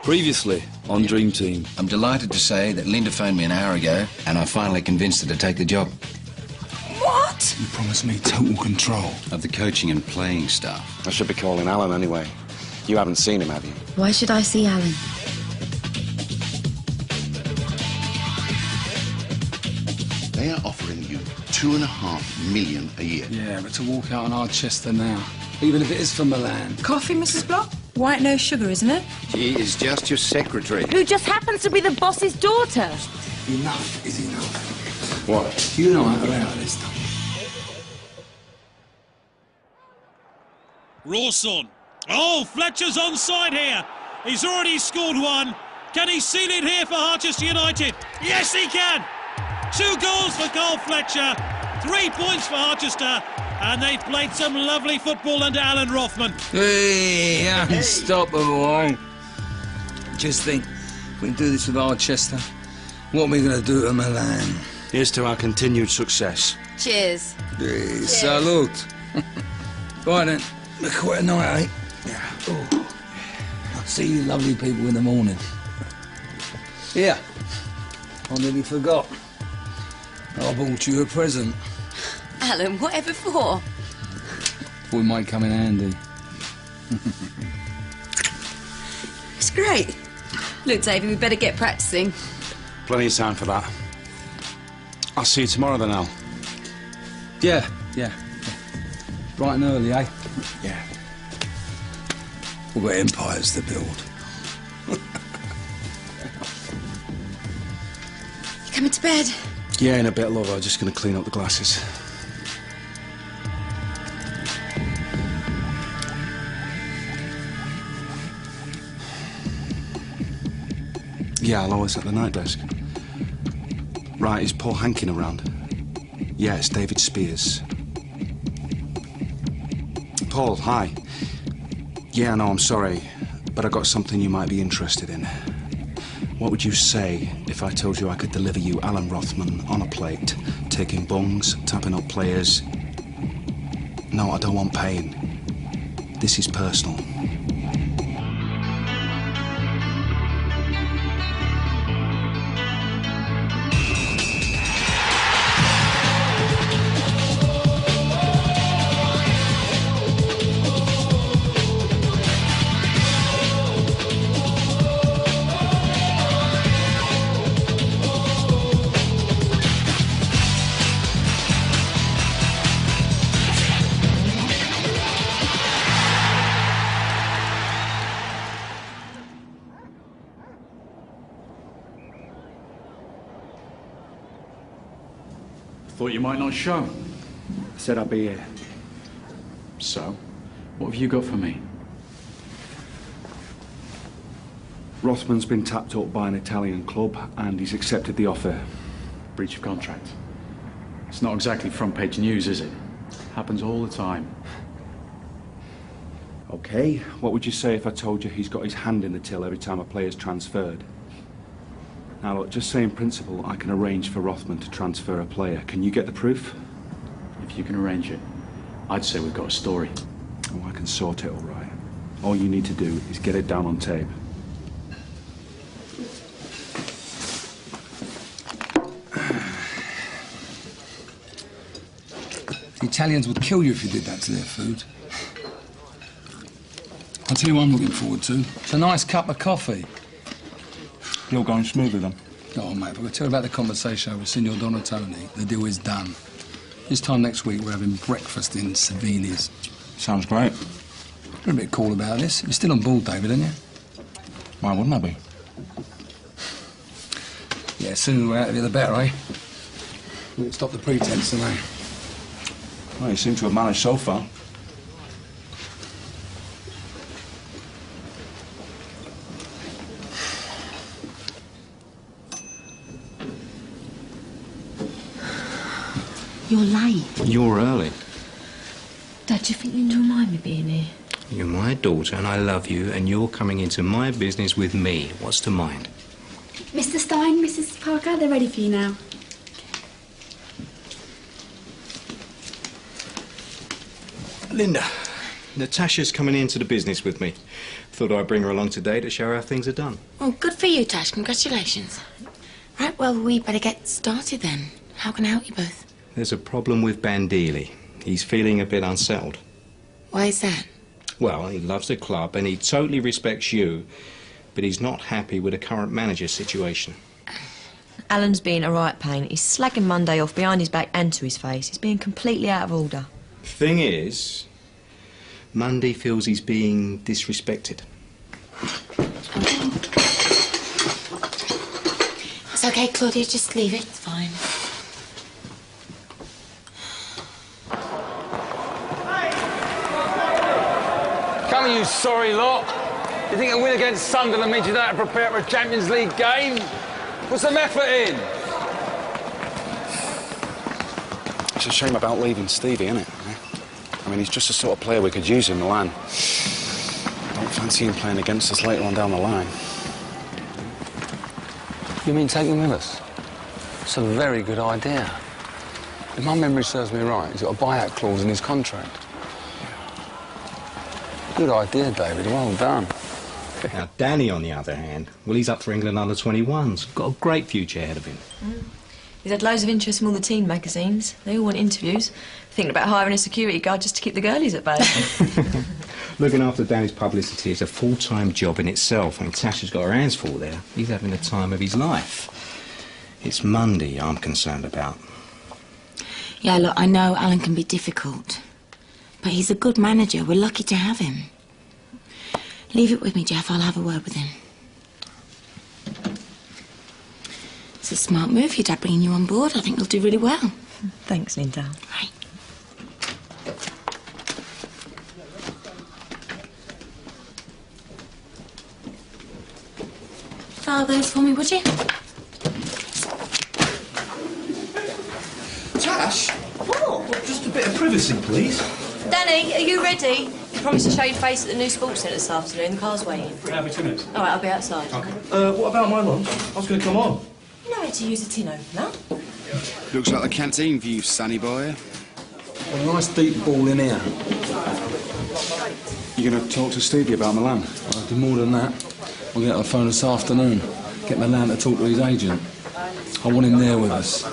Previously on Dream Team. I'm delighted to say that Linda phoned me an hour ago and I finally convinced her to take the job. What? You promised me total control. Of the coaching and playing staff. I should be calling Alan anyway. You haven't seen him, have you? Why should I see Alan? They are offering you $2.5 million a year. Yeah, but to walk out on Archester now, even if it is for Milan. Coffee, Mrs. Block? White, no sugar, isn't it? She is just your secretary. Who just happens to be the boss's daughter. Enough is enough. What? You know how to out this stuff. Rawson. Oh, Fletcher's onside here. He's already scored one. Can he seal it here for Harchester United? Yes, he can. 2 goals for Carl Fletcher. 3 points for Harchester. And they've played some lovely football under Alan Rothman. Hey, unstoppable. Just think, if we can do this with Archester, what are we going to do to Milan? Here's to our continued success. Cheers. Hey, salute. Right then, quite a night, eh? Yeah. Oh. I'll see you lovely people in the morning. Yeah, I nearly forgot. I bought you a present. Alan, whatever for? Thought it might come in handy. It's great. Look, Davey, we better get practicing. Plenty of time for that. I'll see you tomorrow then, Al. Yeah. Bright and early, eh? Yeah. We've got empires to build. You coming to bed? Yeah, in a bit, love. I'm just going to clean up the glasses. Yeah, I'll always at the night desk. Right, is Paul Hankin around? Yeah, it's David Spears. Paul, hi. Yeah, no, I'm sorry, but I got something you might be interested in. What would you say if I told you I could deliver you Alan Rothman on a plate, taking bungs, tapping up players? No, I don't want pain. This is personal. Thought you might not show. I said I'd be here. So, what have you got for me? Rothman's been tapped up by an Italian club and he's accepted the offer. Breach of contract. It's not exactly front page news, is it? Happens all the time. Okay, what would you say if I told you he's got his hand in the till every time a player's transferred? Now look, just say in principle I can arrange for Rothman to transfer a player. Can you get the proof? If you can arrange it, I'd say we've got a story. Oh, I can sort it all right. All you need to do is get it down on tape. The Italians would kill you if you did that to their food. I'll tell you what I'm looking forward to. It's a nice cup of coffee. You're going smoothly then? Oh, mate, if I could tell you about the conversation with Signor Donatoni, the deal is done. This time next week, we're having breakfast in Savini's. Sounds great. You're a bit cool about this. You're still on board, David, aren't you? Why wouldn't I be? Yeah, sooner we're out of here, the better, eh? We'll stop the pretense, eh? Well, you seem to have managed so far. You're late. You're early. Dad, do you think you don't mind me being here? You're my daughter and I love you and you're coming into my business with me. What's to mind? Mr. Stein, Mrs. Parker, they're ready for you now. Linda, Natasha's coming into the business with me. Thought I'd bring her along today to show her how things are done. Well, good for you, Tash. Congratulations. Right, well, we better get started then. How can I help you both? There's a problem with Bandili. He's feeling a bit unsettled. Why is that? Well, he loves the club and he totally respects you, but he's not happy with the current manager's situation. Alan's being a right pain. He's slagging Monday off behind his back and to his face. He's being completely out of order. Thing is, Monday feels he's being disrespected. It's okay, Claudia, just leave it. It's fine. Come on, you sorry lot. You think a win against Sunderland means you don't have to prepare for a Champions League game? Put some effort in. It's a shame about leaving Stevie, isn't it? I mean, he's just the sort of player we could use in Milan. Don't fancy him playing against us later on down the line. You mean take him with us? It's a very good idea. If my memory serves me right, he's got a buyout clause in his contract. Good idea, David. Well done. Now, Danny, on the other hand, well, he's up for England under-21s. Got a great future ahead of him. He's had loads of interest from all the teen magazines. They all want interviews. Thinking about hiring a security guard just to keep the girlies at bay. Looking after Danny's publicity is a full-time job in itself, and Tasha's got her hands full there. He's having the time of his life. It's Monday I'm concerned about. Yeah, look, I know Alan can be difficult, but he's a good manager. We're lucky to have him. Leave it with me, Jeff. I'll have a word with him. It's a smart move, your dad bringing you on board. I think you'll do really well. Thanks, Linda. Right. File those for me, would you? Tash? What? Just a bit of privacy, please. Danny, are you ready? You promised to show your face at the new sports centre this afternoon. The car's waiting. Have me 2 minutes. All right, I'll be outside. Okay. What about my lunch? I was going to come on. You know how to use a tin opener. Looks like the canteen for you, Sonny boy. A nice deep ball in here. You going to talk to Stevie about Milan? I'll do more than that. We'll get on the phone this afternoon. Get Milan to talk to his agent. I want him there with us.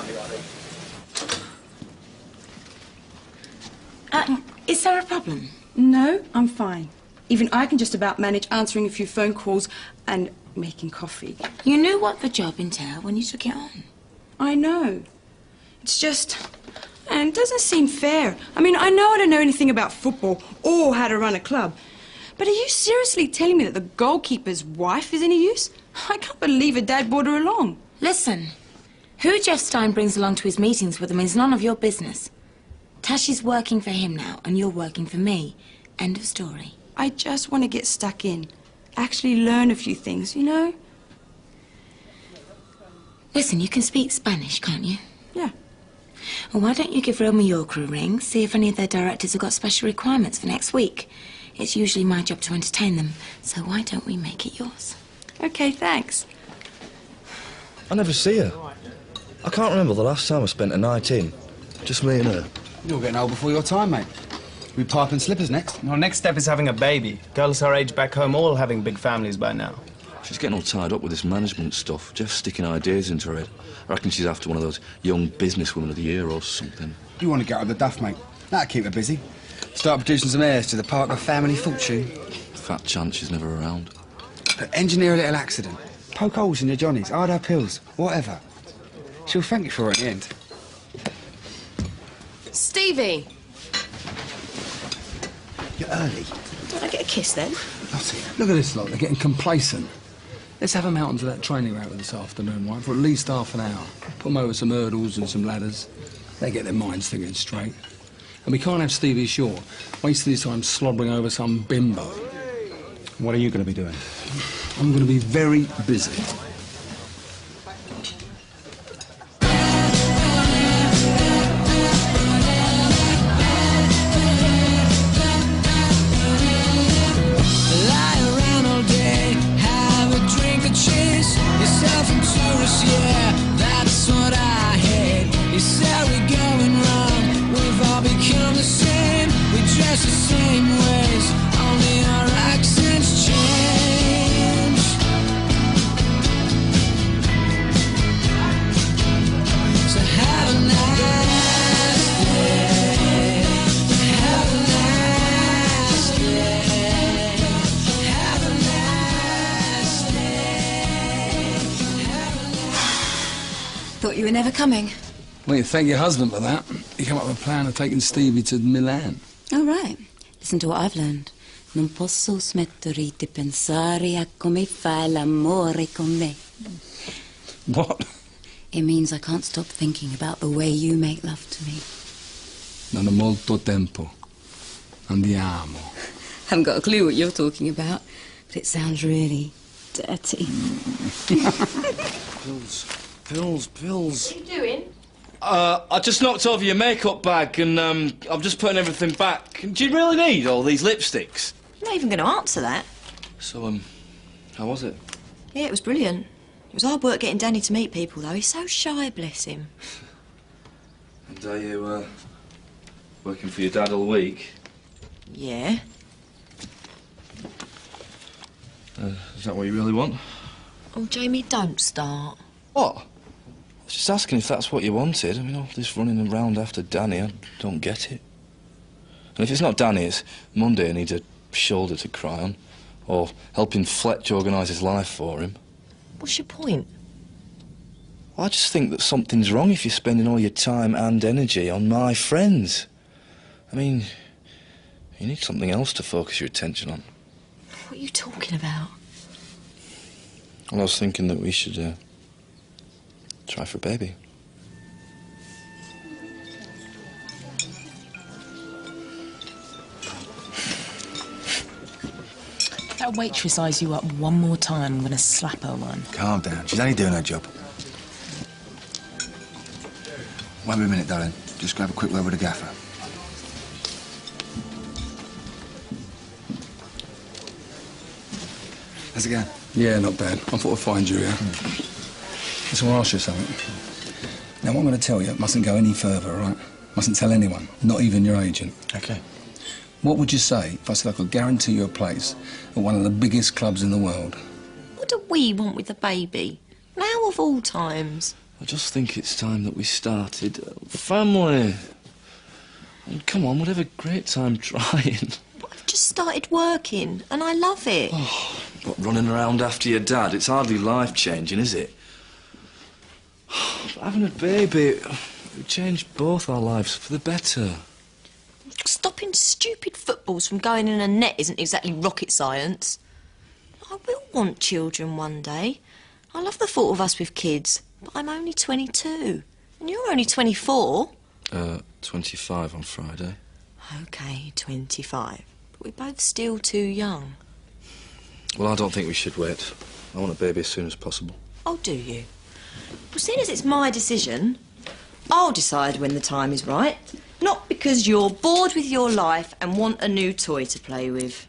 Is there a problem? No, I'm fine. Even I can just about manage answering a few phone calls and making coffee. You knew what the job entailed when you took it on. I know. It's just... And it doesn't seem fair. I mean, I know I don't know anything about football or how to run a club. But are you seriously telling me that the goalkeeper's wife is any use? I can't believe a dad brought her along. Listen, who Jeff Stein brings along to his meetings with him is none of your business. Tash is working for him now, and you're working for me. End of story. I just want to get stuck in. Actually learn a few things, you know? Listen, you can speak Spanish, can't you? Yeah. Well, why don't you give Real Mallorca a ring, see if any of their directors have got special requirements for next week? It's usually my job to entertain them, so why don't we make it yours? Okay, thanks. I never see her. I can't remember the last time I spent a night in. Just me and her. You're getting old before your time, mate. We pipe and slippers next. Our next step is having a baby. Girls our age back home all having big families by now. She's getting all tied up with this management stuff. Jeff's sticking ideas into her head. I reckon she's after one of those young businesswomen of the year or something. You want to get out of the duff, mate. That'll keep her busy. Start producing some heirs to the Parker family fortune. Fat chance she's never around. Engineer a little accident. Poke holes in your johnnies, hide her pills, whatever. She'll thank you for it in the end. Stevie! You're early. Did I get a kiss then? Lottie. Look at this lot, they're getting complacent. Let's have them out onto that training route this afternoon, right, for at least half an hour. Put them over some hurdles and some ladders. They get their minds thinking straight. And we can't have Stevie Shaw wasting his time slobbering over some bimbo. What are you going to be doing? I'm going to be very busy. The same ways thought you were never coming. Well, you thank your husband for that. He came up with a plan of taking Stevie to Milan. Oh, right. Listen to what I've learned. Non posso smettere di pensare a come fai l'amore con me. What? It means I can't stop thinking about the way you make love to me. Non ho molto tempo. Andiamo. Haven't got a clue what you're talking about, but it sounds really dirty. Pills. What are you doing? I just knocked over your makeup bag and I'm just putting everything back. Do you really need all these lipsticks? I'm not even going to answer that. So, how was it? Yeah, it was brilliant. It was hard work getting Danny to meet people, though. He's so shy, bless him. And are you, working for your dad all week? Yeah. Is that what you really want? Oh, Jamie, don't start. What? I was just asking if that's what you wanted. I mean, all this running around after Danny, I don't get it. And if it's not Danny, it's Monday and needs a shoulder to cry on. Or helping Fletch organise his life for him. What's your point? Well, I just think that something's wrong if you're spending all your time and energy on my friends. I mean, you need something else to focus your attention on. What are you talking about? Well, I was thinking that we should, try for a baby. If that waitress eyes you up one more time, I'm going to slap her one. Calm down. She's only doing her job. Wait a minute, darling. Just grab a quick word with the gaffer. How's it going? Yeah, not bad. I thought I'd find you here. Just want to ask you something. Now, what I'm going to tell you mustn't go any further, all right? Mustn't tell anyone, not even your agent. Okay. What would you say if I said I could guarantee you a place at one of the biggest clubs in the world? What do we want with a baby? Now of all times. I just think it's time that we started a family. And come on, we'd have a great time trying. I've just started working, and I love it. Oh, but running around after your dad, it's hardly life-changing, is it? But having a baby, it would change both our lives for the better. Stopping stupid footballs from going in a net isn't exactly rocket science. I will want children one day. I love the thought of us with kids, but I'm only 22. And you're only 24. 25 on Friday. OK, 25. But we're both still too young. Well, I don't think we should wait. I want a baby as soon as possible. Oh, do you? Well, seeing as it's my decision, I'll decide when the time is right. Not because you're bored with your life and want a new toy to play with.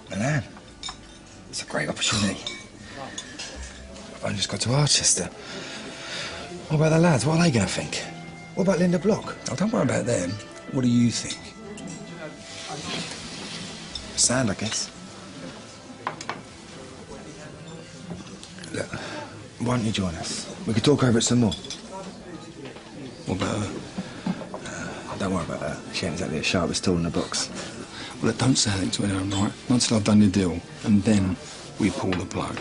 Milan. It's a great opportunity. I've only just got to Archester. What about the lads? What are they going to think? What about Linda Block? Oh, don't worry about them. What do you think? Sand, I guess. Look, why don't you join us? We could talk over it some more. What about her? Don't worry about that. She ain't exactly the sharpest tool in the box. Well, look, don't say anything to anyone, right? Not until I've done the deal, and then we pull the plug.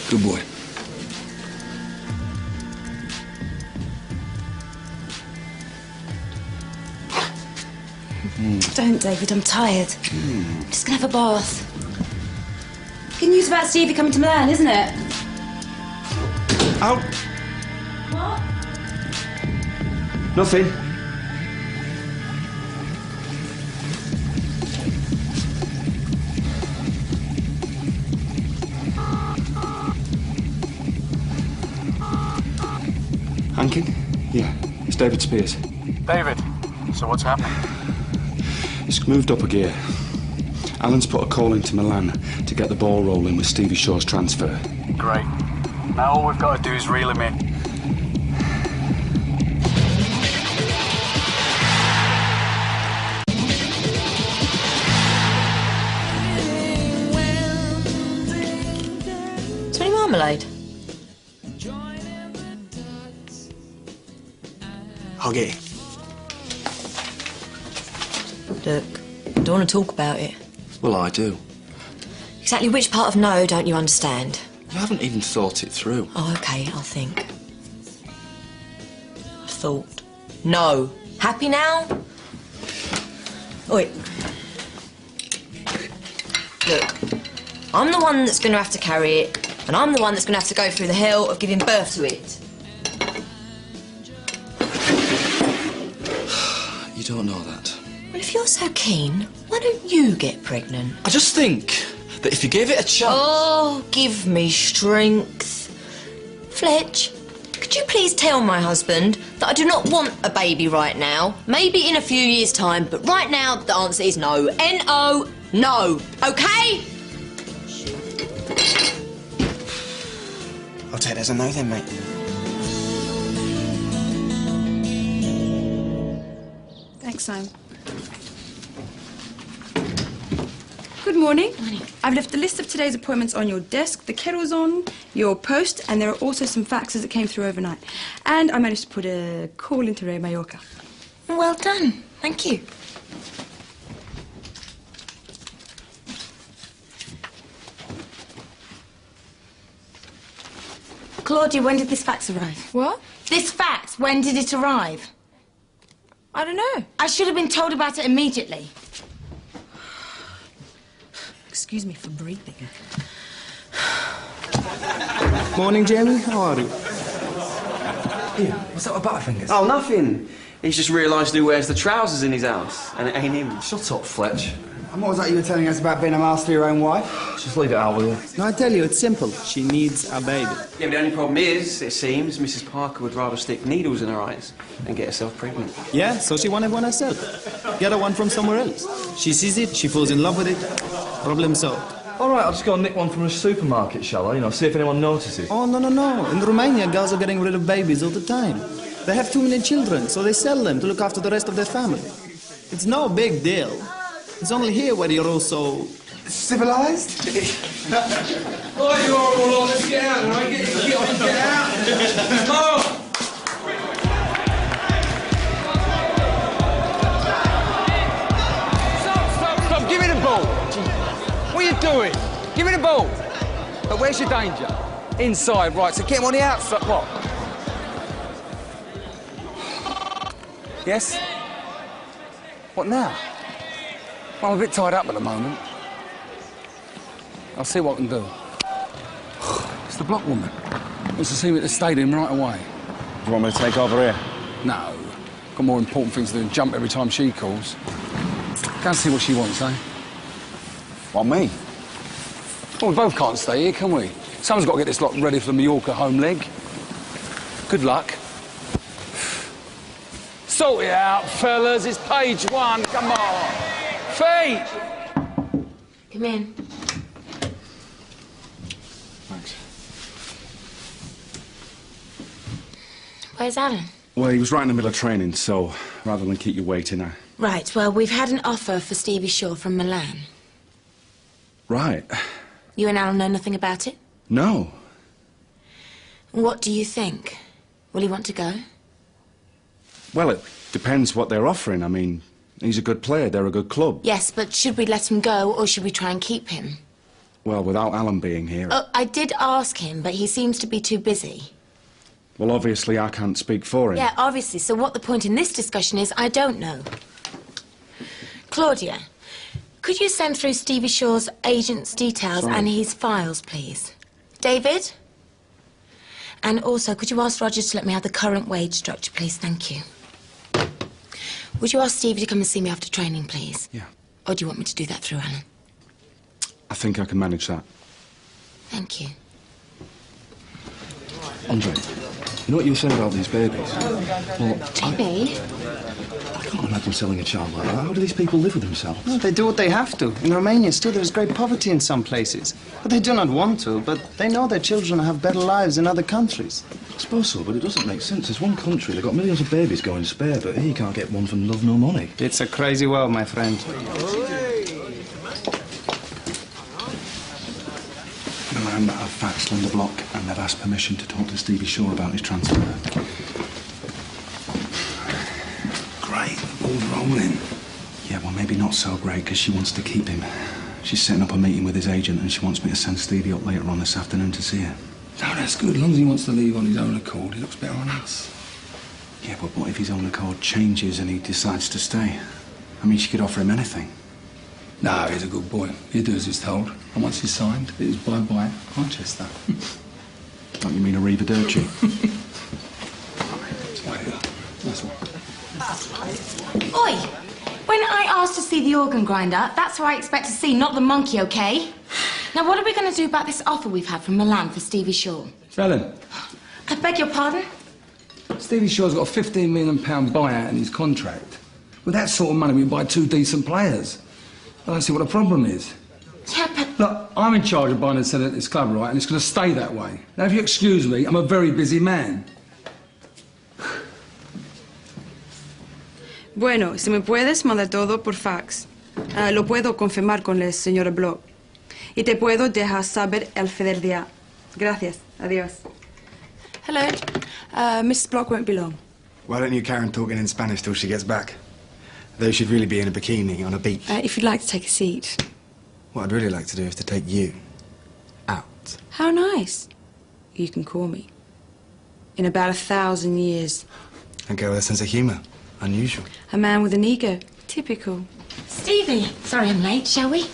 Good boy. Don't, David, I'm tired. I'm just gonna have a bath. Good news about Stevie coming to Milan, isn't it? Out! What? Nothing. Hankin? Yeah, it's David Spears. David, so what's happening? It's moved up a gear. Alan's put a call into Milan to get the ball rolling with Stevie Shaw's transfer. Great. Now all we've got to do is reel him in. Is there any marmalade? I'll get it. Look, I don't want to talk about it. Well, I do. Exactly which part of no don't you understand? You haven't even thought it through. Oh, OK, I'll think. Thought. No. Happy now? Oi. Look, I'm the one that's going to have to carry it, and I'm the one that's going to have to go through the hell of giving birth to it. You don't know that. Well, if you're so keen, why don't you get pregnant? I just think that if you gave it a chance... Oh, give me strength. Fletch, could you please tell my husband that I do not want a baby right now? Maybe in a few years' time, but right now the answer is no. N-O, no. OK? I'll take that as a no then, mate. Thanks, Simon. Good morning. Morning. I've left the list of today's appointments on your desk. The kettle's on your post, and there are also some faxes that came through overnight. And I managed to put a call into Ray Mallorca. Well done. Thank you. Claudia, when did this fax arrive? What? This fax, when did it arrive? I don't know. I should have been told about it immediately. Excuse me for breathing. Morning, Jamie. How are you? Here, what's up with Butterfingers? Oh, nothing. He's just realised who wears the trousers in his house, and it ain't him. Shut up, Fletch. And what was that you were telling us about being a master of your own wife? Just leave it out, will you? No, I tell you, it's simple. She needs a baby. Yeah, but the only problem is, it seems, Mrs. Parker would rather stick needles in her eyes than get herself pregnant. Yeah, so she wanted one herself. Get her one from somewhere else. She sees it, she falls in love with it. Problem solved. All right, I'll just go and nick one from a supermarket, shall I? You know, see if anyone notices. Oh, no, no, no. In Romania, girls are getting rid of babies all the time. They have too many children, so they sell them to look after the rest of their family. It's no big deal. It's only here where you're all so... civilised? Oh, you horrible lot, let's get out, right? Get on, get out! Oh! Stop, give me the ball! What are you doing? Give me the ball! But where's your danger? Inside, right, so get him on the outside, what? Yes? What now? Well, I'm a bit tied up at the moment. I'll see what I can do. It's the block woman. Wants to see me at the stadium right away. Do you want me to take over here? No. Got more important things to do than jump every time she calls. Go and see what she wants, eh? What, me? Well, we both can't stay here, can we? Someone's got to get this lot ready for the Mallorca home leg. Good luck. Sort it out, fellas. It's page one. Come on. Feet! Come in. Thanks. Where's Alan? Well, he was right in the middle of training, so rather than keep you waiting, I... Right, well, we've had an offer for Stevie Shaw from Milan. Right. You and Alan know nothing about it? No. What do you think? Will he want to go? Well, it depends what they're offering. I mean, he's a good player, they're a good club. Yes, but should we let him go, or should we try and keep him? Well, without Alan being here... Oh, I did ask him, but he seems to be too busy. Well, obviously, I can't speak for him. Yeah, obviously. So what the point in this discussion is, I don't know. Claudia, could you send through Stevie Shaw's agent's details and his files, please? David? And also, could you ask Roger to let me have the current wage structure, please? Thank you. Would you ask Stevie to come and see me after training, please? Yeah. Or do you want me to do that through Alan? I think I can manage that. Thank you. Andre, you know what you were saying about these babies? Well, Jimmy? I can't imagine selling a child like that. How do these people live with themselves? No, they do what they have to. In Romania, still, there is great poverty in some places. But they do not want to, but they know their children have better lives in other countries. I suppose so, but it doesn't make sense. There's one country, they've got millions of babies going spare, but here you can't get one for love nor money. It's a crazy world, my friend. Milan have faxed on the block and they've asked permission to talk to Stevie Shaw about his transfer. Great, all rolling. Yeah, well, maybe not so great, because she wants to keep him. She's setting up a meeting with his agent and she wants me to send Stevie up later on this afternoon to see her. No, that's good. As long as he wants to leave on his own accord, he looks better on us. Yeah, but what if his own accord changes and he decides to stay? I mean, she could offer him anything. No, he's a good boy. He'll do as he's told. And once he's signed, it is bye-bye Harchester. Don't you mean arrivederci? Oi! When I asked to see the organ grinder, that's who I expect to see, not the monkey, okay? Now, what are we going to do about this offer we've had from Milan for Stevie Shaw? Ellen, I beg your pardon? Stevie Shaw's got a £15 million buyout in his contract. With that sort of money, we can buy 2 decent players. I don't see what the problem is. Yeah, but... Look, I'm in charge of buying and selling at this club, right? And it's going to stay that way. Now, if you excuse me, I'm a very busy man. Bueno, si me puedes, manda todo por fax. Lo puedo confirmar con la señora Block. Y te puedo dejar saber el final día. Gracias. Adiós. Hello. Mrs. Block won't be long. Why don't you carry on talking in Spanish till she gets back? Though she'd really be in a bikini on a beach. If you'd like to take a seat. What I'd really like to do is to take you out. How nice. You can call me. In about 1,000 years. A girl with a sense of humour. Unusual. A man with an ego. Typical. Stevie! Sorry I'm late, shall we?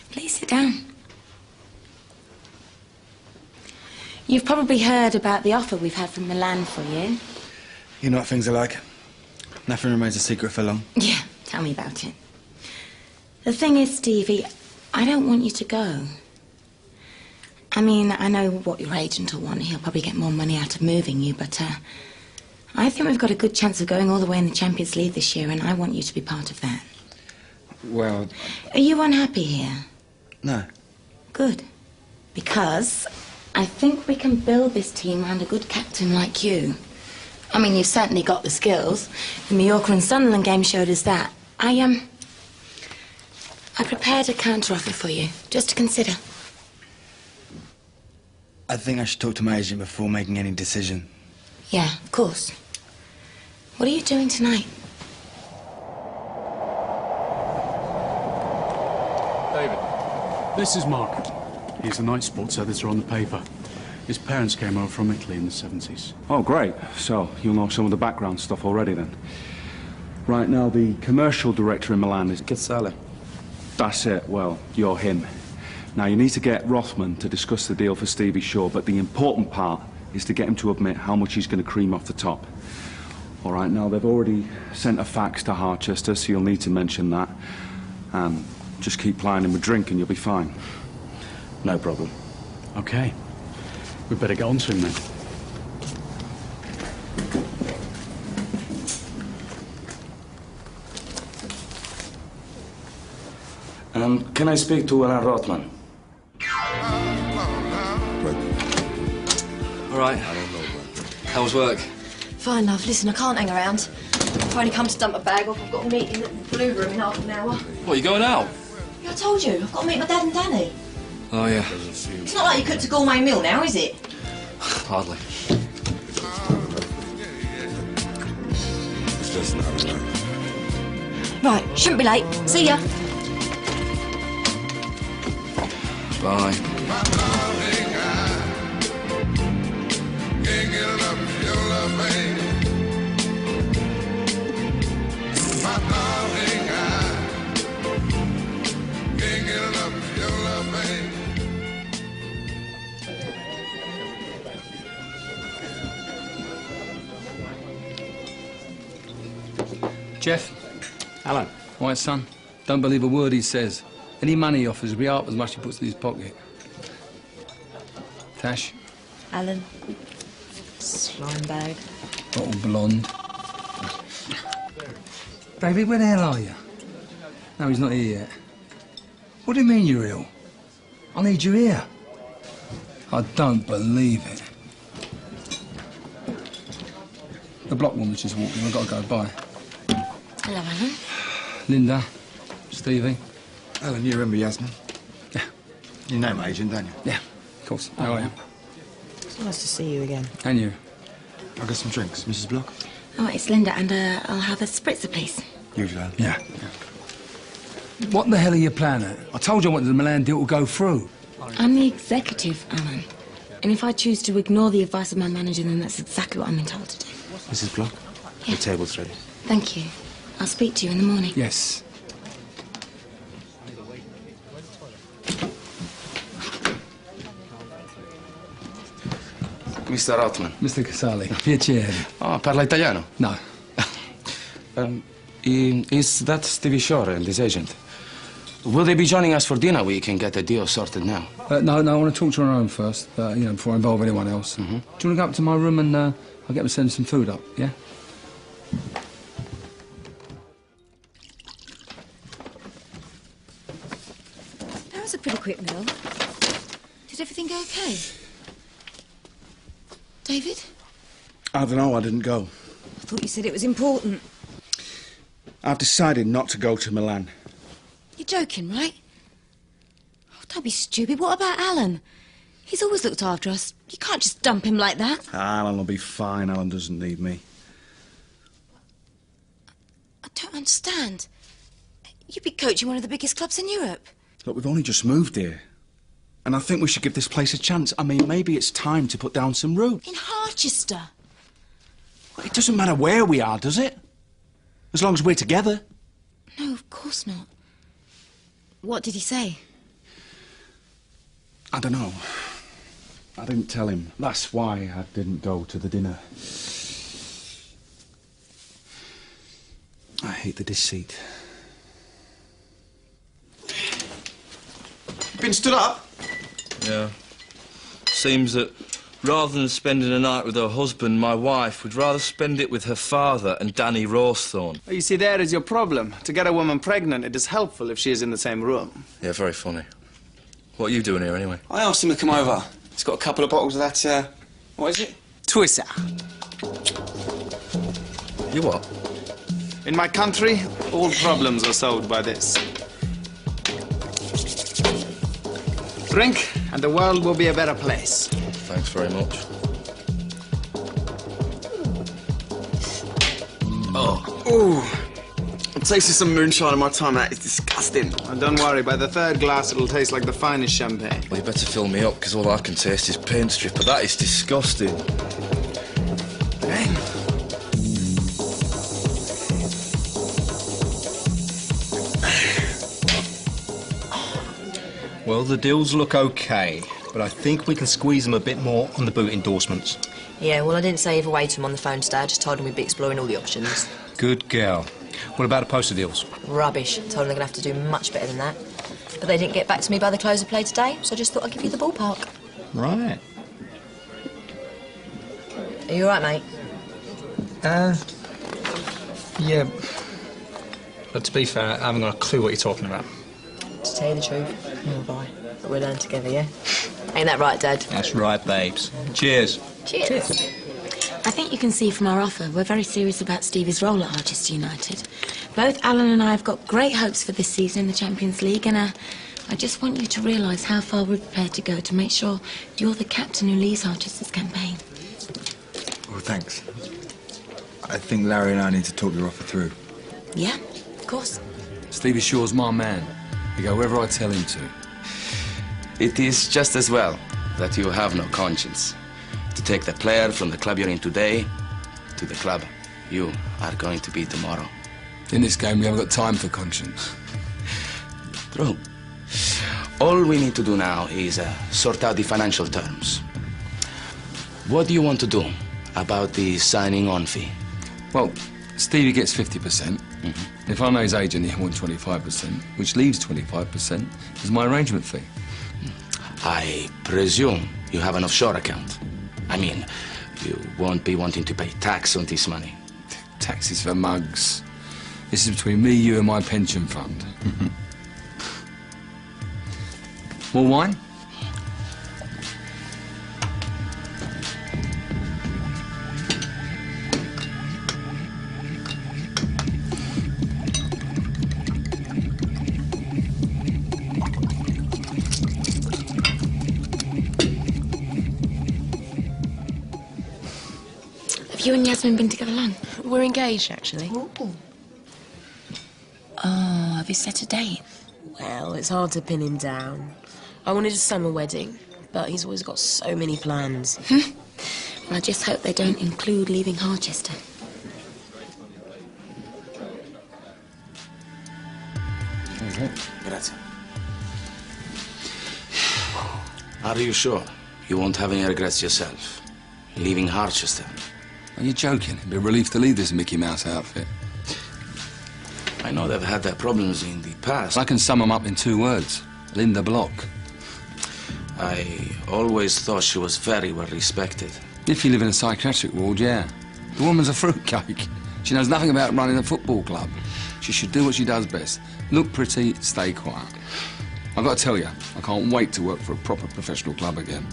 Please sit down. You've probably heard about the offer we've had from Milan for you. You know what things are like. Nothing remains a secret for long. Yeah, tell me about it. The thing is, Stevie, I don't want you to go. I mean, I know what your agent will want. He'll probably get more money out of moving you, but I think we've got a good chance of going all the way in the Champions League this year, and I want you to be part of that. Well... Are you unhappy here? No. Good. Because I think we can build this team around a good captain like you. I mean, you've certainly got the skills. The Mallorca and Sunderland game showed us that. I prepared a counter-offer for you, just to consider. I think I should talk to my agent before making any decision. Yeah, of course. What are you doing tonight? David. This is Mark. He's the night sports editor on the paper. His parents came over from Italy in the 70s. Oh, great. So, you'll know some of the background stuff already, then. Right now, the commercial director in Milan is... Casale. That's it. Well, you're him. Now, you need to get Rothman to discuss the deal for Stevie Shaw, but the important part is to get him to admit how much he's going to cream off the top. All right, now, they've already sent a fax to Harchester, so you'll need to mention that. And just keep plying him with drink and you'll be fine. No problem. OK. We'd better get on to him, then. Can I speak to Alan Rothman? All right. How was work? Fine, love. Listen, I can't hang around. I've only come to dump a bag off. I've got a meeting at the Blue Room in half an hour. What, you going out? Yeah, I told you. I've got to meet my dad and Danny. Oh, yeah. It's not like you cooked a gourmet meal now, is it? Hardly. It's just not enough. Right, shouldn't be late. See ya. Bye. Jeff? Alan? All right, son. Don't believe a word he says. Any money he offers will be half as much he puts in his pocket. Tash? Alan. Slime bag. Bottle blonde. David, where the hell are you? No, he's not here yet. What do you mean you're ill? I need you here. I don't believe it. The block woman's just walking. I've got to go. Bye. Hello, Alan. Linda. Stevie. Alan, you remember Yasmin? Yeah. You know my agent, don't you? Yeah, of course. How are you? It's nice to see you again. And you? I'll get some drinks. Mrs. Block? Oh, it's Linda, and I'll have a spritzer, please. Usually. Yeah. What the hell are you planning? I told you I wanted the Milan deal to go through. I'm the executive, Alan. And if I choose to ignore the advice of my manager, then that's exactly what I'm being told to do. Mrs. Block, Yeah. the table's ready. Thank you. I'll speak to you in the morning. Yes. Mr. Rothman. Mr. Casali, piacere. Oh, parla italiano? No. Is that Stevie Shore and his agent? Will they be joining us for dinner? We can get a deal sorted now. No, I want to talk to her own first, before I involve anyone else. Do you want to go up to my room and I'll get them to send some food up, yeah? That was a pretty quick meal. Did everything go okay? David? I don't know, I didn't go. I thought you said it was important. I've decided not to go to Milan. You're joking, right? Oh, don't be stupid. What about Alan? He's always looked after us. You can't just dump him like that. Alan will be fine. Alan doesn't need me. I don't understand. You'd be coaching one of the biggest clubs in Europe. Look, we've only just moved here. And I think we should give this place a chance. I mean, maybe it's time to put down some roots. In Harchester. Well, it doesn't matter where we are, does it? As long as we're together. No, of course not. What did he say? I don't know. I didn't tell him. That's why I didn't go to the dinner. I hate the deceit. Been stood up? Yeah. Seems that rather than spending a night with her husband, my wife would rather spend it with her father and Danny Rawsthorne. You see, there is your problem. To get a woman pregnant, it is helpful if she is in the same room. Yeah, very funny. What are you doing here, anyway? I asked him to come over. He's got a couple of bottles of that, what is it? Twisser. You what? In my country, all problems are solved by this. Drink, and the world will be a better place. Thanks very much. Oh. Ooh. I'm tasting some moonshine in my time. That is disgusting. And don't worry, by the third glass it'll taste like the finest champagne. Well, you better fill me up, because all I can taste is paint stripper. That is disgusting. Well, the deals look okay, but I think we can squeeze them a bit more on the boot endorsements. Yeah, well, I didn't say either way to him on the phone today. I just told him we'd be exploring all the options. Good girl. What about the poster deals? Rubbish. Told him they're going to have to do much better than that. But they didn't get back to me by the close of play today, so I just thought I'd give you the ballpark. Right. Are you all right, mate? Yeah. But to be fair, I haven't got a clue what you're talking about. To tell you the truth, oh boy. But we'll learn together, yeah? Ain't that right, Dad? That's right, babes. Cheers. Cheers. I think you can see from our offer we're very serious about Stevie's role at Harchester United. Both Alan and I have got great hopes for this season in the Champions League, and I just want you to realise how far we're prepared to go to make sure you're the captain who leads Harchester's campaign. Well, thanks. I think Larry and I need to talk your offer through. Yeah, of course. Stevie Shore's my man. He go wherever I tell him to. It is just as well that you have no conscience. To take the player from the club you're in today to the club you are going to be tomorrow. In this game, we haven't got time for conscience. True. All we need to do now is sort out the financial terms. What do you want to do about the signing-on fee? Well, Stevie gets 50%. If I know his agent, he wants 25%, which leaves 25% as my arrangement fee. I presume you have an offshore account. I mean, you won't be wanting to pay tax on this money. Taxes for mugs. This is between me, you, and my pension fund. More wine? Have you and Yasmin been together long? We're engaged, actually. Oh, have you set a date? Well, it's hard to pin him down. I wanted a summer wedding, but he's always got so many plans. Well, I just hope they don't include leaving Harchester. Grazie. Are you sure you won't have any regrets yourself? Leaving Harchester? Are you joking? It'd be a relief to leave this Mickey Mouse outfit. I know they've had their problems in the past. I can sum them up in 2 words. Linda Block. I always thought she was very well respected. If you live in a psychiatric ward, yeah. The woman's a fruitcake. She knows nothing about running a football club. She should do what she does best. Look pretty, stay quiet. I've got to tell you, I can't wait to work for a proper professional club again.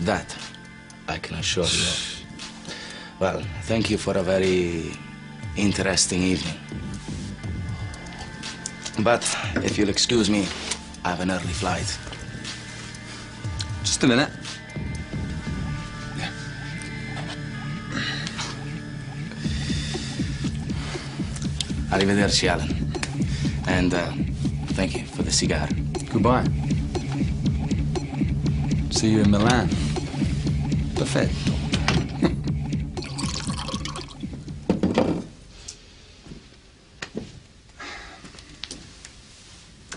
That I can assure you of. Well, thank you for a very interesting evening. But if you'll excuse me, I have an early flight. Just a minute. Yeah. Arrivederci, Alan. And thank you for the cigar. Goodbye. See you in Milan. Perfetto.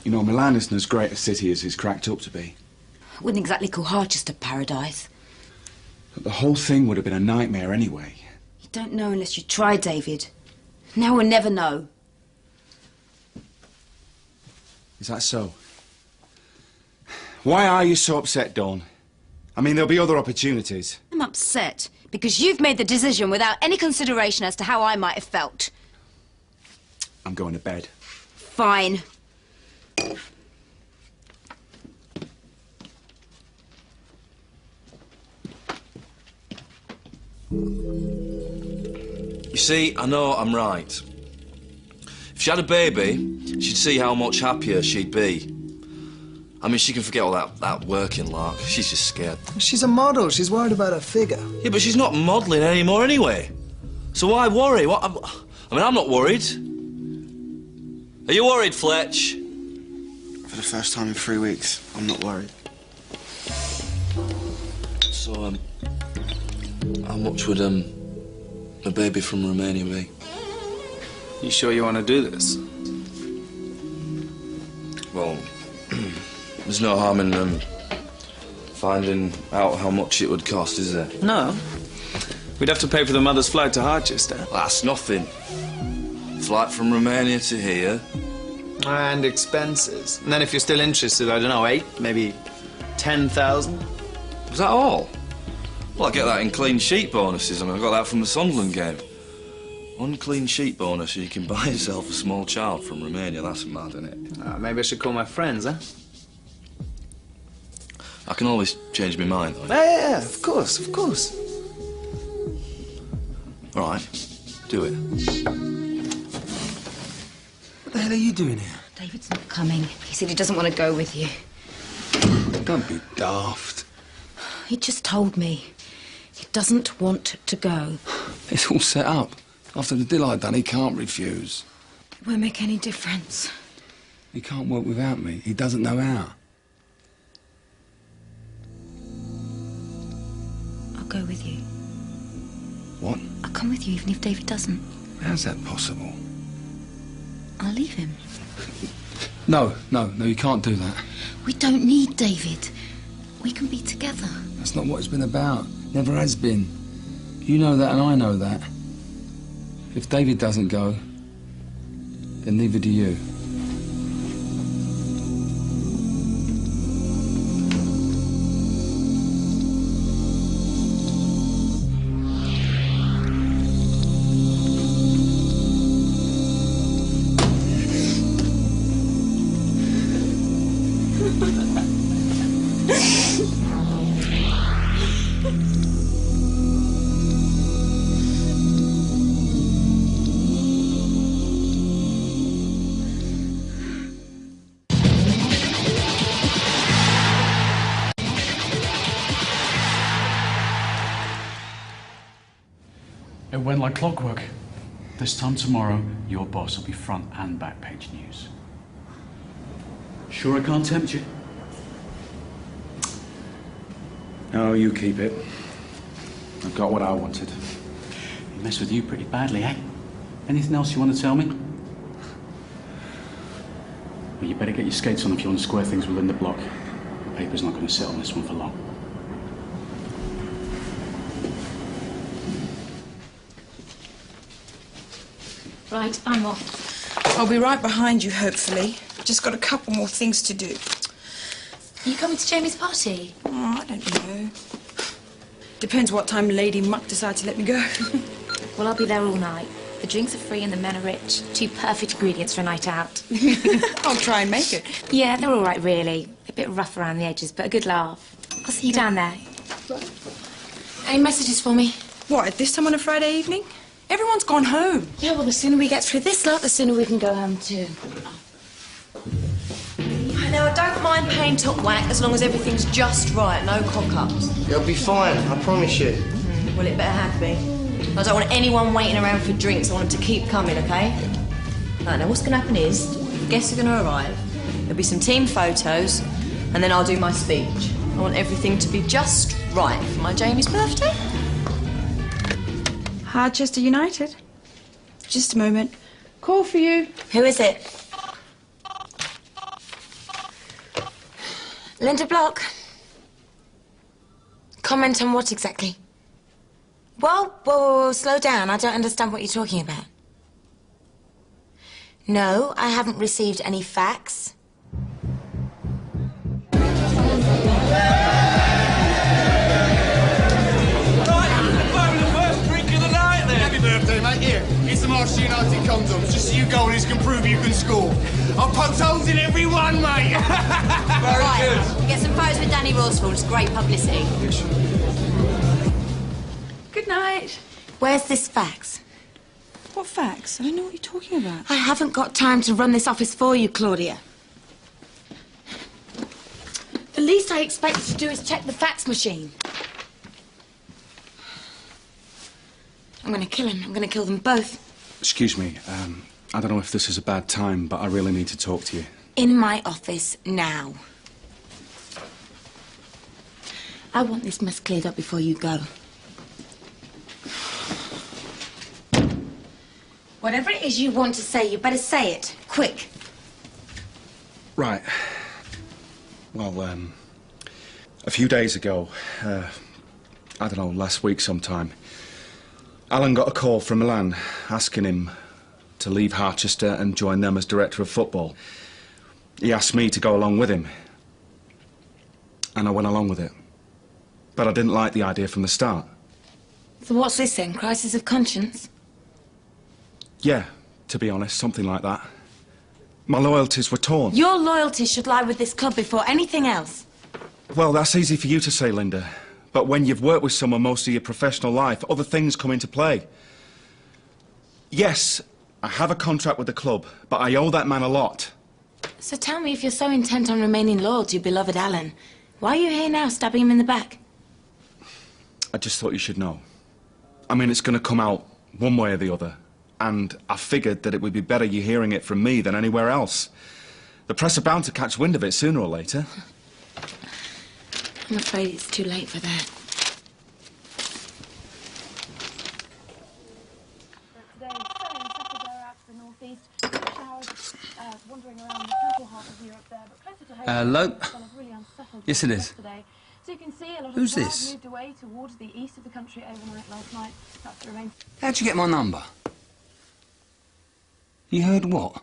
You know, Milan isn't as great a city as it's cracked up to be. I wouldn't exactly call Harchester paradise. But the whole thing would have been a nightmare anyway. You don't know unless you try, David. Now we'll never know. Is that so? Why are you so upset, Dawn? I mean, there'll be other opportunities. I'm upset because you've made the decision without any consideration as to how I might have felt. I'm going to bed. Fine. You see, I know I'm right. If she had a baby, she'd see how much happier she'd be. I mean, she can forget all that working lark. She's just scared. She's a model. She's worried about her figure. Yeah, but she's not modelling anymore anyway. So why worry? What? I mean, I'm not worried. Are you worried, Fletch? For the first time in 3 weeks, I'm not worried. So, how much would, a baby from Romania be? You sure you want to do this? Well, there's no harm in finding out how much it would cost, is there? No. We'd have to pay for the mother's flight to Harchester. That's nothing. Flight from Romania to here. And expenses. And then if you're still interested, I don't know, 8, maybe 10,000? Was that all? Well, I get that in clean sheet bonuses. I mean, I got that from the Sunderland game. One clean sheet bonus, you can buy yourself a small child from Romania. That's mad, isn't it? Maybe I should call my friends, huh? I can always change my mind, though. Yeah, of course, of course. All right, do it. What the hell are you doing here? David's not coming. He said he doesn't want to go with you. Don't be daft. He just told me. He doesn't want to go. It's all set up. After the deal I've done, he can't refuse. It won't make any difference. He can't work without me. He doesn't know how. I'll go with you. What? I'll come with you even if David doesn't. How's that possible? I'll leave him. No, you can't do that. We don't need David. We can be together. That's not what it's been about. Never has been. You know that and I know that. If David doesn't go, then neither do you. It went like clockwork. This time tomorrow, your boss will be front and back page news. Sure I can't tempt you? No, you keep it. I've got what I wanted. He messed with you pretty badly, eh? Anything else you want to tell me? Well, you better get your skates on if you want to square things within the block. The paper's not going to sit on this one for long. Right, I'm off. I'll be right behind you, hopefully. Just got a couple more things to do. Are you coming to Jamie's party? Oh, I don't know. Depends what time Lady Muck decides to let me go. Well, I'll be there all night. The drinks are free and the men are rich. 2 perfect ingredients for a night out. I'll try and make it. Yeah, they're all right, really. A bit rough around the edges, but a good laugh. I'll see you down there. Any messages for me? What, at this time on a Friday evening? Everyone's gone home. Yeah, well, the sooner we get through this lot, the sooner we can go home, too. Now, I don't mind paying top whack as long as everything's just right, no cock-ups. It'll be fine, I promise you. Well, it better have be. I don't want anyone waiting around for drinks. I want them to keep coming, OK? Right, now, what's going to happen is, guests are going to arrive, there'll be some team photos, and then I'll do my speech. I want everything to be just right for my Jamie's birthday. Harchester United. Just a moment. Call for you. Who is it? Linda Block. Comment on what exactly? Whoa, slow down. I don't understand what you're talking about. No, I haven't received any fax. It's the Manchester United condoms, just so you goalies can prove you can score. I've poked holes in every one, mate. Very good. Get some photos with Danny Rosford. It's great publicity. Good night. Where's this fax? What fax? I don't know what you're talking about. I haven't got time to run this office for you, Claudia. The least I expect you to do is check the fax machine. I'm going to kill him. I'm going to kill them both. Excuse me, I don't know if this is a bad time, but I really need to talk to you. In my office now. I want this mess cleared up before you go. Whatever it is you want to say, you better say it. Quick. Right. Well, a few days ago, I don't know, last week sometime, Alan got a call from Milan asking him to leave Harchester and join them as director of football. He asked me to go along with him. And I went along with it. But I didn't like the idea from the start. So what's this then? Crisis of conscience? Yeah, to be honest, something like that. My loyalties were torn. Your loyalties should lie with this club before anything else. Well, that's easy for you to say, Linda. But when you've worked with someone most of your professional life, other things come into play. Yes, I have a contract with the club, but I owe that man a lot. So tell me, if you're so intent on remaining loyal to your beloved Alan, why are you here now, stabbing him in the back? I just thought you should know. I mean, it's going to come out one way or the other. And I figured that it would be better you hearing it from me than anywhere else. The press are bound to catch wind of it sooner or later. I'm afraid it's too late for that. Hello? Yes, it is. So you can see a lot of Who's cars this? moved away towards the east of the country overnight last night. That's the remains. How'd you get my number? You heard what?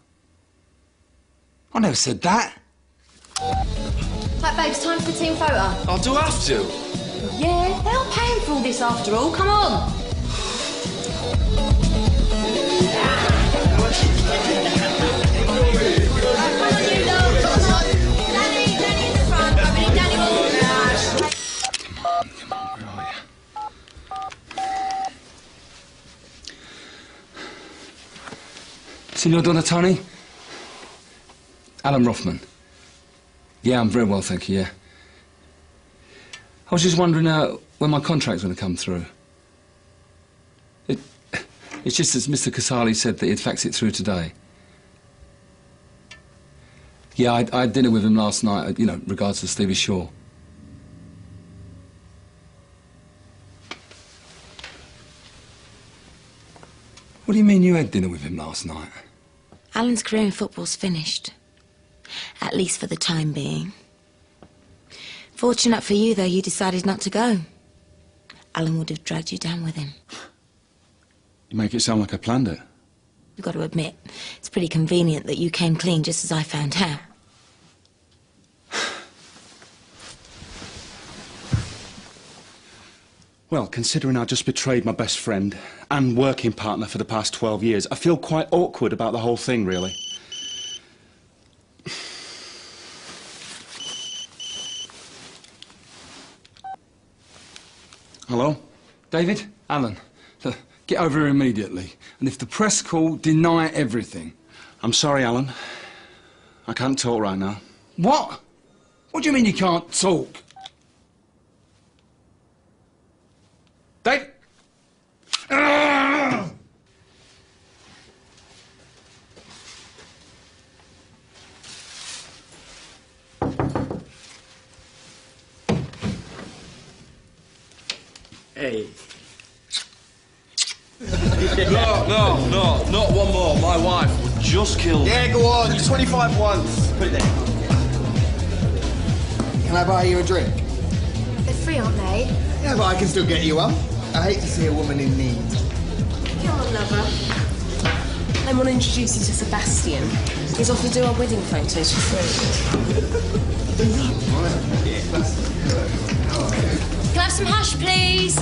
I never said that. Right, babes, time for the team photo. Oh, do I have to? Yeah, they're not paying for all this after all. Come on. Signor Donatoni? Alan Rothman. Yeah, I'm very well, thank you, yeah. I was just wondering when my contract's going to come through. It's just as Mr. Casali said that he'd fax it through today. Yeah, I had dinner with him last night, you know, regards to Stevie Shaw. What do you mean you had dinner with him last night? Alan's career in football's finished. At least for the time being. Fortunate for you, though, you decided not to go. Alan would have dragged you down with him. You make it sound like I planned it. You've got to admit, it's pretty convenient that you came clean just as I found out. Well, considering I just betrayed my best friend and working partner for the past 12 years, I feel quite awkward about the whole thing, really. Hello? David? Alan, get over here immediately. And if the press call, deny everything. I'm sorry, Alan. I can't talk right now. What? What do you mean you can't talk? Dave? Hey. No, not one more. My wife would just kill me. Yeah, go on. You're 25 once. Put it there. Can I buy you a drink? They're free, aren't they? Yeah, but I can still get you one. I hate to see a woman in need. Come on, lover. I want to introduce you to Sebastian. He's offered to do our wedding photos for free. Can I have some hush, please?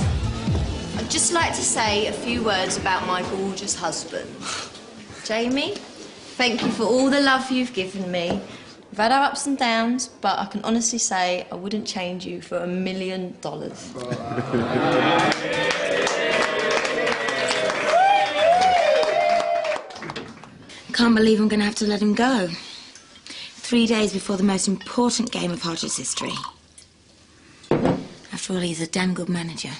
I'd just like to say a few words about my gorgeous husband. Jamie, thank you for all the love you've given me. We've had our ups and downs, but I can honestly say I wouldn't change you for $1 million. Can't believe I'm going to have to let him go. 3 days before the most important game of Hodges' history. After all, he's a damn good manager.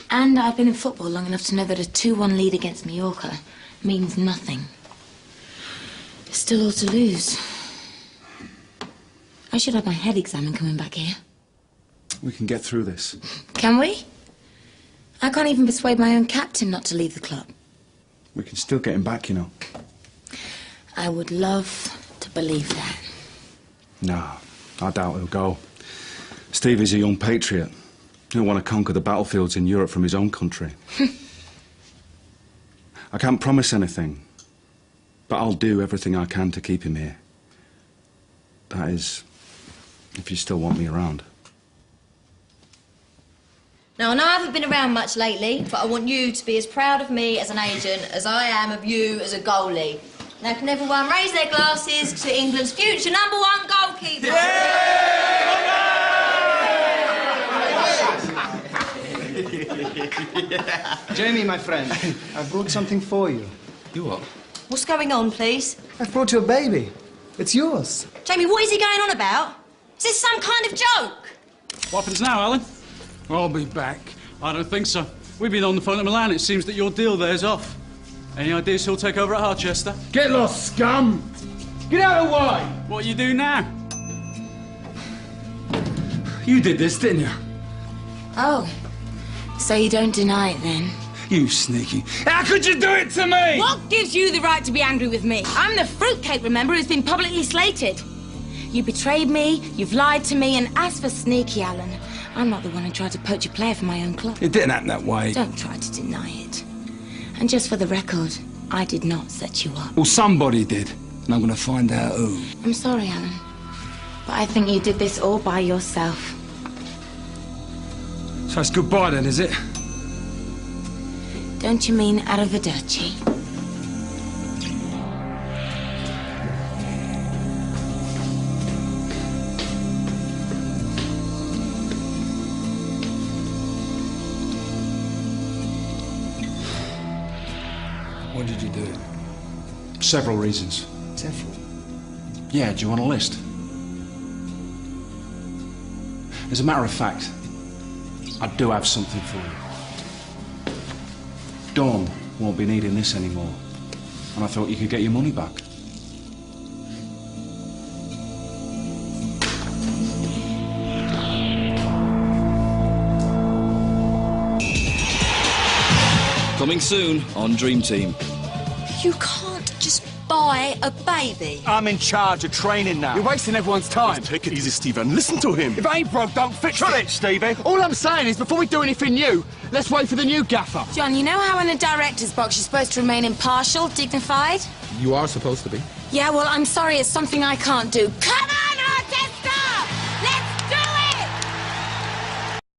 And I've been in football long enough to know that a 2-1 lead against Mallorca means nothing. There's still all to lose. I should have my head examined coming back here. We can get through this. Can we? I can't even persuade my own captain not to leave the club. We can still get him back, you know. I would love to believe that. No, I doubt he'll go. Stevie's a young patriot. He'll want to conquer the battlefields in Europe from his own country. I can't promise anything, but I'll do everything I can to keep him here. That is, if you still want me around. Now, I know I haven't been around much lately, but I want you to be as proud of me as an agent as I am of you as a goalie. Now, can everyone raise their glasses to England's future #1 goalkeeper? Jamie, my friend, I've brought something for you. You what? What's going on, please? I've brought you a baby. It's yours. Jamie, what is he going on about? Is this some kind of joke? What happens now, Alan? I'll be back. I don't think so. We've been on the phone to Milan. It seems that your deal there's off. Any ideas who'll take over at Harchester? Get lost, scum! Get out of the way! What you do now? You did this, didn't you? Oh, so you don't deny it then? You sneaky. How could you do it to me? What gives you the right to be angry with me? I'm the fruitcake, remember, who's been publicly slated. You betrayed me, you've lied to me, and as for sneaky, Alan, I'm not the one who tried to poach a player from my own club. It didn't happen that way. Don't try to deny it. And just for the record, I did not set you up. Well, somebody did, and I'm going to find out who. I'm sorry, Alan, but I think you did this all by yourself. So it's goodbye then, is it? Don't you mean arrivederci? Why did you do it? Several reasons. Several? Yeah, do you want a list? As a matter of fact, I do have something for you. Dawn won't be needing this anymore. And I thought you could get your money back. Coming soon on Dream Team. You can't just buy a baby. I'm in charge of training now. You're wasting everyone's time. Take it easy, Stephen. Listen to him. If it ain't broke, don't fix Shut it, Stevie. All I'm saying is, before we do anything new, let's wait for the new gaffer. John, you know how in a director's box you're supposed to remain impartial, dignified? You are supposed to be. Yeah, well, I'm sorry, it's something I can't do. Cut